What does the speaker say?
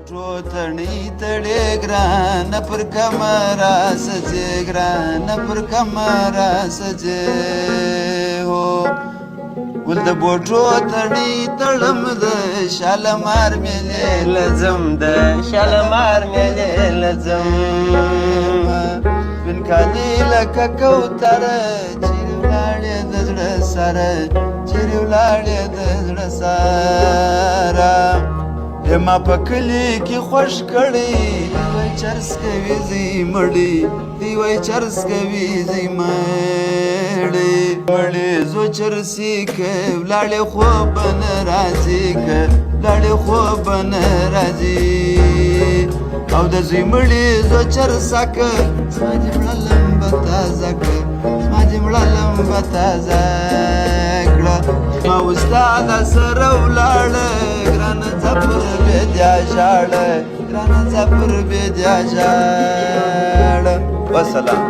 بوټو تڼۍ تړې ګرانه پر کمره سجې ګرانه پر کمره سجې هو ګل د بوټو تڼۍ تړم د شالمار مېلې لزم د شالمار مېلې لزم سپین کالي لکه کوتره چیرې ولاړې د زړه سره چیرې ولاړې د زړه سره ما په کلي کې خوښ کړی دی وای چرس کوي زی مړی دی وای چرس کوي زی مړی مړی زو چرسي که ولاړې خوب نه راځي که ولاړې خوب نه راځي او د زی مړی زو چرسه که زما دې مړه لمبه تازه که زما دې مړه لمبه تازه کړه ما استاد سره ولاړه ګرانه ځپر بېدیا ژاړه ګرانه ځپر بېدیا ژاړه وسلام